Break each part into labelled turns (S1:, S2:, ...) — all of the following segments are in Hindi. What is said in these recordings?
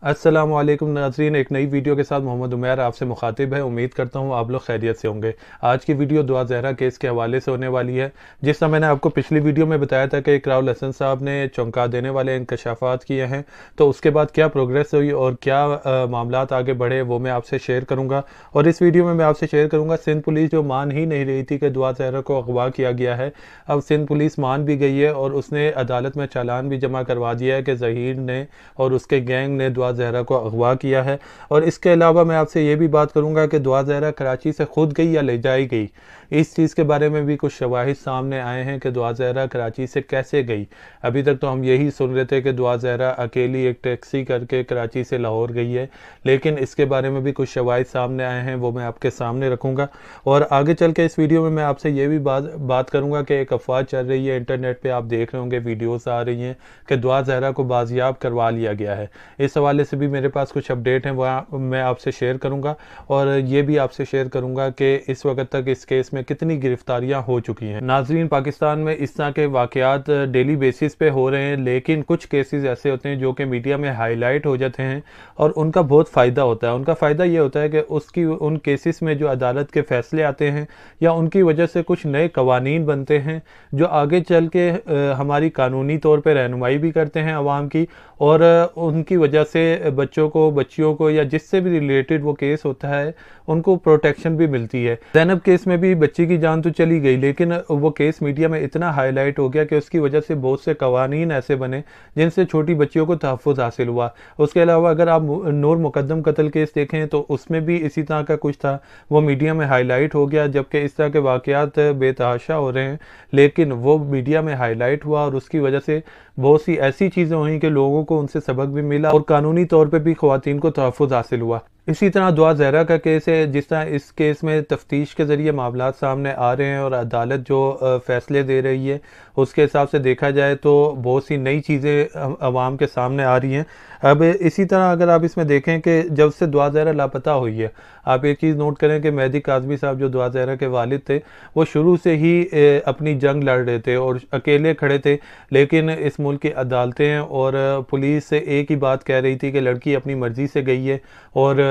S1: अस्सलामुअलैकुम नाज़रीन, एक नई वीडियो के साथ मोहम्मद उमैर आपसे मुखातिब है। उम्मीद करता हूँ आप लोग खैरियत से होंगे। आज की वीडियो दुआ ज़हरा केस के हवाले से होने वाली है। जिस तरह मैंने आपको पिछली वीडियो में बताया था कि इकरारुल हसन साहब ने चौंका देने वाले इंकशाफात किए हैं, तो उसके बाद क्या प्रोग्रेस हुई और क्या मामलात आगे बढ़े वो मैं आपसे शेयर करूँगा। और इस वीडियो में मैं आपसे शेयर करूँगा सिंध पुलिस जो मान ही नहीं रही थी कि दुआ ज़हरा को अगवा किया गया है, अब सिंध पुलिस मान भी गई है और उसने अदालत में चालान भी जमा करवा दिया है कि ज़हीर ने और उसके गैंग ने दुआ ज़हरा को अगवा किया है। और इसके अलावा मैं आपसे ये भी बात करूंगा कि दुआ ज़हरा कराची से खुद गई या ले जाई गई, इस चीज़ के बारे में भी कुछ शवाहिद सामने आए हैं कि दुआ ज़हरा कराची से कैसे गई। अभी तक तो हम यही सुन रहे थे कि दुआ ज़हरा अकेली एक टैक्सी करके कराची से लाहौर गई है, लेकिन इसके बारे में भी कुछ शवाहिद सामने आए हैं, वो मैं आपके सामने रखूँगा। और आगे चल के इस वीडियो में मैं आपसे ये भी बात करूँगा कि एक अफवाह चल रही है, इंटरनेट पर आप देख रहे होंगे, वीडियोज़ आ रही हैं कि दुआ ज़हरा को बाजियाब करवा लिया गया है। इस हवाले से भी मेरे पास कुछ अपडेट हैं, वह मैं आपसे शेयर करूंगा। और ये भी आपसे शेयर करूंगा कि इस वक्त तक इस केस में कितनी गिरफ्तारियां हो चुकी हैं। नाजरीन, पाकिस्तान में इस तरह के वाकयात डेली बेसिस पे हो रहे हैं, लेकिन कुछ केसेस ऐसे होते हैं जो कि मीडिया में हाईलाइट हो जाते हैं और उनका बहुत फ़ायदा होता है। उनका फ़ायदा ये होता है कि उन केसेस में जो अदालत के फैसले आते हैं या उनकी वजह से कुछ नए कवानीन बनते हैं जो आगे चल के हमारी कानूनी तौर पर रहनुमाई भी करते हैं अवाम की, और उनकी वजह से बच्चों को, बच्चियों को, या जिससे भी रिलेटेड वो केस होता है उनको प्रोटेक्शन भी मिलती है। ज़ैनब केस में भी बच्ची की जान तो चली गई, लेकिन वो केस मीडिया में इतना हाईलाइट हो गया कि उसकी वजह से बहुत से कवानीन ऐसे बने जिनसे छोटी बच्चियों को तहफ़्फ़ुज़ हासिल हुआ। उसके अलावा अगर आप नूर मुकद्दम कत्ल केस देखें तो उसमें भी इसी तरह का कुछ था, वो मीडिया में हाईलाइट हो गया, जबकि इस तरह के वाक़यात बेतहाशा हो रहे हैं, लेकिन वो मीडिया में हाईलाइट हुआ और उसकी वजह से बहुत सी ऐसी चीज़ें हुई कि लोगों को उनसे सबक भी मिला और कानूनी तौर पे भी ख़वातीन को तहफ़्फ़ुज़ हासिल हुआ। इसी तरह दुआ ज़हरा का केस है, जिस तरह इस केस में तफ्तीश के ज़रिए मामलात सामने आ रहे हैं और अदालत जो फ़ैसले दे रही है उसके हिसाब से देखा जाए तो बहुत सी नई चीज़ें अवाम के सामने आ रही हैं। अब इसी तरह अगर आप इसमें देखें कि जब से दुआ ज़हरा लापता हुई है, आप एक चीज़ नोट करें कि मेहदी काज़मी साहब जो दुआ ज़हरा के वालिद थे वो शुरू से ही अपनी जंग लड़ रहे थे और अकेले खड़े थे, लेकिन इस मुल्क की अदालतें और पुलिस से एक ही बात कह रही थी कि लड़की अपनी मर्ज़ी से गई है और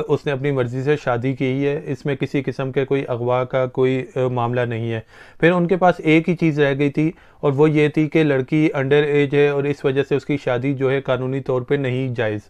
S1: उसने अपनी मर्ज़ी से शादी की है, इसमें किसी किस्म के कोई अगवा का कोई मामला नहीं है। फिर उनके पास एक ही चीज़ रह गई थी और वो ये थी कि लड़की अंडर एज है और इस वजह से उसकी शादी जो है कानूनी तौर पे नहीं जायज़।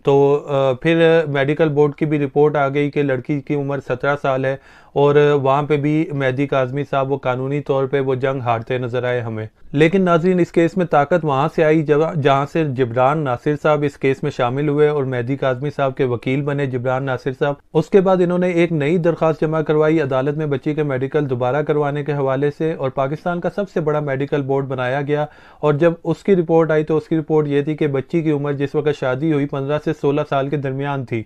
S1: तो फिर मेडिकल बोर्ड की भी रिपोर्ट आ गई कि लड़की की उम्र 17 साल है और वहाँ पे भी मेहदी काज़मी साहब वो कानूनी तौर पे वो जंग हारते नज़र आए हमें। लेकिन नाज़रीन, इस केस में ताकत वहाँ से आई जहाँ से जिब्रान नासिर साहब इस केस में शामिल हुए और मेहदी काज़मी साहब के वकील बने जिब्रान नासिर साहब। उसके बाद इन्होंने एक नई दरख्वास्त जमा करवाई अदालत में बच्ची के मेडिकल दोबारा करवाने के हवाले से, और पाकिस्तान का सबसे बड़ा मेडिकल बोर्ड बनाया गया। और जब उसकी रिपोर्ट आई तो उसकी रिपोर्ट ये थी कि बच्ची की उम्र जिस वक्त शादी हुई 15 से 16 साल के दरमियान थी।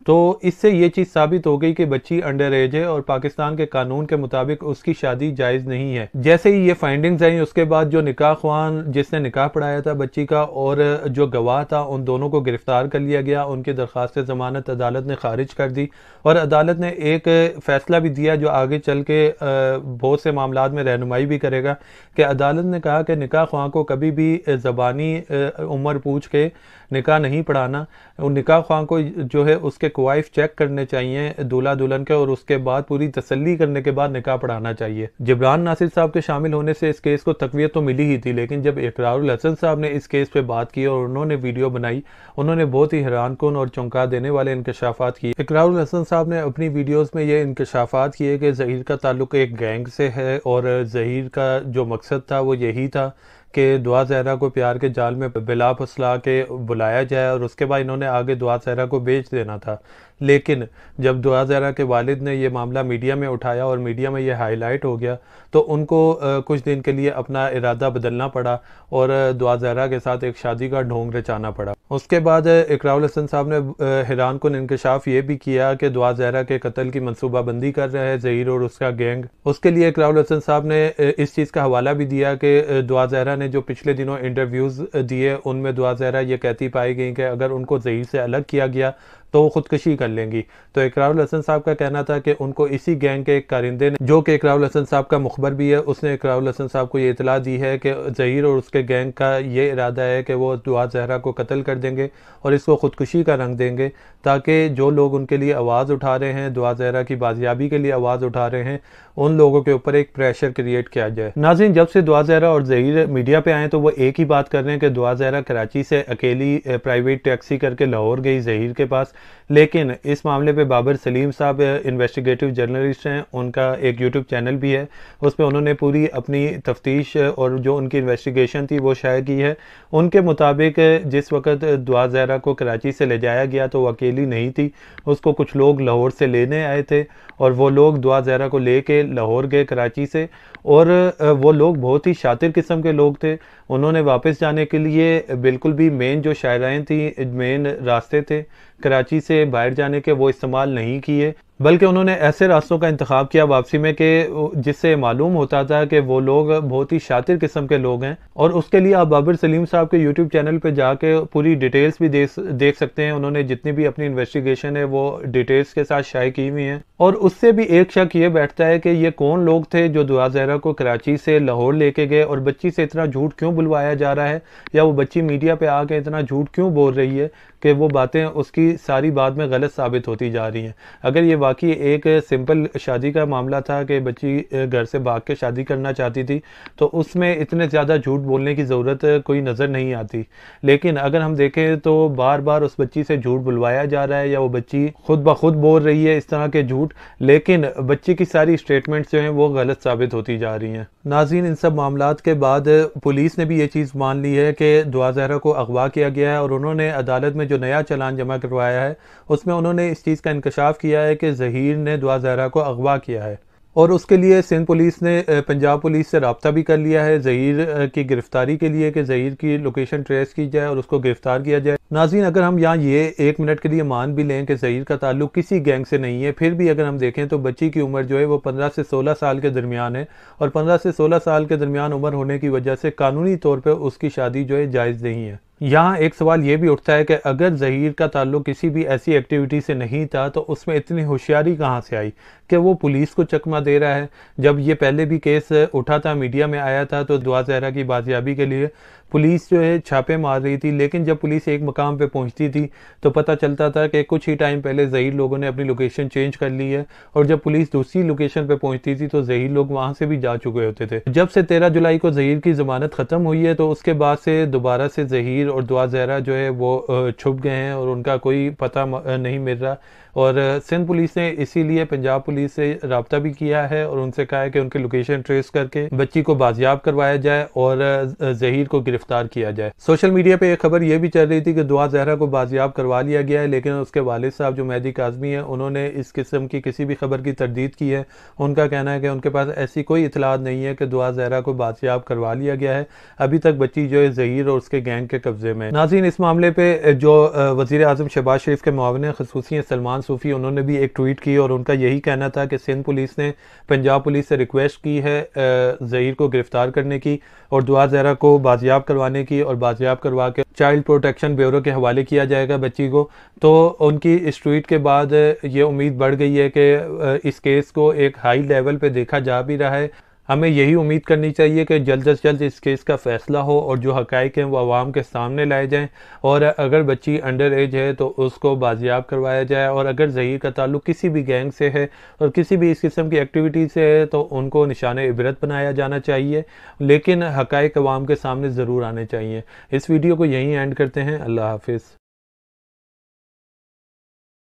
S1: तो इससे ये चीज़ साबित हो गई कि बच्ची अंडर एज है और पाकिस्तान के कानून के मुताबिक उसकी शादी जायज़ नहीं है। जैसे ही ये फाइंडिंग्स आई उसके बाद जो निकाह ख्वान जिसने निकाह पढ़ाया था बच्ची का और जो गवाह था उन दोनों को गिरफ्तार कर लिया गया। उनकी दरख्वास्त ज़मानत अदालत ने खारिज कर दी और अदालत ने एक फ़ैसला भी दिया जो आगे चल के बहुत से मामलात में रहनुमाई भी करेगा, कि अदालत ने कहा कि निकाह ख्वान को कभी भी ज़बानी उम्र पूछ के निकाह नहीं पढ़ाना। निकाह ख्वान को जो है उसके क्वाइफ चेक करने चाहिए दूल्हा दुल्हन के, और उसके बाद पूरी तसल्ली करने के बाद निकाह पढ़ाना चाहिए। जिब्रान नासिर साहब के शामिल होने से इस केस को तक़वियत तो मिली ही थी, लेकिन जब इकरारुल हसन साहब ने इस केस पे बात की और उन्होंने वीडियो बनाई, उन्होंने बहुत ही हैरानकुन और चौंका देने वाले इंकशाफात किए। इकरारुल हसन साहब ने अपनी वीडियोज़ में ये इंकशाफात किए कि ज़हीर का ताल्लुक़ एक गैंग से है और ज़हीर का जो मकसद था वो यही था कि दुआ ज़हरा को प्यार के जाल में बिला फुसला के बुलाया जाए और उसके बाद इन्होंने आगे दुआ ज़हरा को बेच देना था। लेकिन जब दुआ ज़हरा के वालिद ने ये मामला मीडिया में उठाया और मीडिया में ये हाईलाइट हो गया तो उनको कुछ दिन के लिए अपना इरादा बदलना पड़ा और दुआ ज़हरा के साथ एक शादी का ढोंग रचाना पड़ा। उसके बाद इकरारुल हसन साहब ने हैरानकुन इंकशाफ ये भी किया कि दुआ ज़हरा के कत्ल की मनसूबाबंदी कर रहा है ज़हीर और उसका गैंग। उसके लिए इकरारुल हसन साहब ने इस चीज़ का हवाला भी दिया कि दुआ ज़हरा ने जो पिछले दिनों इंटरव्यूज़ दिए उनमें दुआ ज़हरा ये कहती पाई गई कि अगर उनको ज़हीर से अलग किया गया तो वो खुदकुशी कर लेंगी। तो इकरारुल हसन साहब का कहना था कि उनको इसी गैंग के एक कारिंदे ने, जो कि इकरारुल हसन साहब का मुखबर भी है, उसने इकरारुल हसन साहब को ये इतला दी है कि ज़हीर और उसके गैंग का ये इरादा है कि वो दुआ ज़हरा को कत्ल कर देंगे और इसको खुदकुशी का रंग देंगे, ताकि जो लोग उनके लिए आवाज़ उठा रहे हैं, दुआ ज़हरा की बाजियाबी के लिए आवाज़ उठा रहे हैं, उन लोगों के ऊपर एक प्रेशर क्रिएट किया जाए। नाज़रीन, जब से दुआ ज़हरा और ज़हीर मीडिया पे आए तो वो एक ही बात कर रहे हैं कि दुआ ज़हरा कराची से अकेली प्राइवेट टैक्सी करके लाहौर गई ज़हीर के पास, लेकिन इस मामले पे बाबर सलीम साहब इन्वेस्टिगेटिव जर्नलिस्ट हैं, उनका एक यूट्यूब चैनल भी है, उस पर उन्होंने पूरी अपनी तफ्तीश और जो उनकी इन्वेस्टिगेशन थी वो शाया की है। उनके मुताबिक जिस वक्त दुआ ज़हरा को कराची से ले जाया गया तो वो अकेली नहीं थी, उसको कुछ लोग लाहौर से लेने आए थे और वो लोग दुआ ज़हरा को लेके लाहौर गए कराची से, और वो लोग बहुत ही शातिर किस्म के लोग थे। उन्होंने वापस जाने के लिए बिल्कुल भी मेन जो शायराएँ थी, मेन रास्ते थे कराची से बाहर जाने के, वो इस्तेमाल नहीं किए, बल्कि उन्होंने ऐसे रास्तों का इंतखाब किया वापसी में कि जिससे मालूम होता था कि वो लोग बहुत ही शातिर किस्म के लोग हैं। और उसके लिए आप बाबर सलीम साहब के यूट्यूब चैनल पे जाके पूरी डिटेल्स भी देख सकते हैं। उन्होंने जितनी भी अपनी इन्वेस्टिगेशन है वो डिटेल्स के साथ शाये की हुई हैं, और उससे भी एक शक ये बैठता है कि ये कौन लोग थे जो दुआ ज़हरा को कराची से लाहौर लेके गए, और बच्ची से इतना झूठ क्यों बुलवाया जा रहा है, या वो बच्ची मीडिया पे आके इतना झूठ क्यों बोल रही है कि वो बातें उसकी सारी बाद में गलत साबित होती जा रही हैं। अगर ये वाकई एक सिंपल शादी का मामला था कि बच्ची घर से भाग के शादी करना चाहती थी, तो उसमें इतने ज़्यादा झूठ बोलने की ज़रूरत कोई नज़र नहीं आती। लेकिन अगर हम देखें तो बार बार उस बच्ची से झूठ बुलवाया जा रहा है, या वो बच्ची खुद ब खुद बोल रही है इस तरह के झूठ, लेकिन बच्ची की सारी स्टेटमेंट्स जो हैं वो गलत साबित होती जा रही हैं। नाज़रीन, इन सब मामलात के बाद पुलिस ने भी ये चीज़ मान ली है कि दुआ ज़हरा को अगवा किया गया है, और उन्होंने अदालत में जो नया चालान जमा करवाया है उसमें उन्होंने इस चीज़ का इंकशाफ किया है कि ज़हीर ने दुआ ज़हरा को अगवा किया है, और उसके लिए सिंध पुलिस ने पंजाब पुलिस से रब्ता भी कर लिया है ज़हीर की गिरफ्तारी के लिए, कि ज़हीर की लोकेशन ट्रेस की जाए और उसको गिरफ्तार किया जाए। नाज़रीन, अगर हम यहाँ ये एक मिनट के लिए मान भी लें कि ज़हीर का ताल्लुक किसी गैंग से नहीं है, फिर भी अगर हम देखें तो बच्ची की उम्र जो है वो 15 से 16 साल के दरमियान है, और 15 से 16 साल के दरमियान उम्र होने की वजह से कानूनी तौर पर उसकी शादी जो है जायज़ नहीं है। यहाँ एक सवाल ये भी उठता है कि अगर ज़हीर का ताल्लुक किसी भी ऐसी एक्टिविटी से नहीं था तो उसमें इतनी होशियारी कहाँ से आई कि वो पुलिस को चकमा दे रहा है। जब ये पहले भी केस उठा था, मीडिया में आया था, तो दुआ ज़हरा की बाजियाबी के लिए पुलिस जो है छापे मार रही थी, लेकिन जब पुलिस एक मकाम पे पहुंचती थी तो पता चलता था कि कुछ ही टाइम पहले ज़हीर लोगों ने अपनी लोकेशन चेंज कर ली है, और जब पुलिस दूसरी लोकेशन पे पहुंचती थी तो ज़हीर लोग वहां से भी जा चुके होते थे। जब से 13 जुलाई को ज़हीर की ज़मानत ख़त्म हुई है तो उसके बाद से दोबारा से ज़हीर और दुआ ज़हरा जो है वो छुप गए हैं और उनका कोई पता नहीं मिल रहा, और सिंध पुलिस ने इसीलिए पंजाब पुलिस से रब्ता भी किया है और उनसे कहा है कि उनकी लोकेशन ट्रेस करके बच्ची को बाजियाब करवाया जाए और ज़हीर को गिरफ्तार किया जाए। सोशल मीडिया पे एक खबर यह भी चल रही थी कि दुआ ज़हरा को बाजियाब करवा लिया गया है, लेकिन उसके वालिद साहब जो मेहदी काज़मी है उन्होंने इस किस्म की किसी भी खबर की तरदीद की है। उनका कहना है कि उनके पास ऐसी कोई इतलात नहीं है कि दुआ ज़हरा को बाजियाब करवा लिया गया है। अभी तक बच्ची जो है ज़हीर और उसके गैंग के कब्जे में। नाज़रीन, इस मामले पे जो वज़ीर आज़म शहबाज शरीफ के मुआविन ख़ुसूसी सलमान सूफ़ी, उन्होंने भी एक ट्वीट की और उनका यही कहना था कि सिंध पुलिस ने पंजाब पुलिस से रिक्वेस्ट की है ज़हीर को गिरफ्तार करने की और दुआ ज़हरा को बाजियाब करवाने की, और बाजियाब करवा के चाइल्ड प्रोटेक्शन ब्यूरो के हवाले किया जाएगा बच्ची को। तो उनकी इस ट्वीट के बाद ये उम्मीद बढ़ गई है कि इस केस को एक हाई लेवल पे देखा जा भी रहा है। हमें यही उम्मीद करनी चाहिए कि जल्द से जल्द इस केस का फैसला हो और जो हक़ाइक़ हैं वो आवाम के सामने लाए जाएं, और अगर बच्ची अंडर एज है तो उसको बाजियाब करवाया जाए, और अगर ज़हीर का ताल्लुक किसी भी गैंग से है और किसी भी इस किस्म की एक्टिविटी से है तो उनको निशाने इबरत बनाया जाना चाहिए, लेकिन हक़ाइक़ आवाम के सामने ज़रूर आने चाहिए। इस वीडियो को यहीं एंड करते हैं। अल्लाह हाफिज़।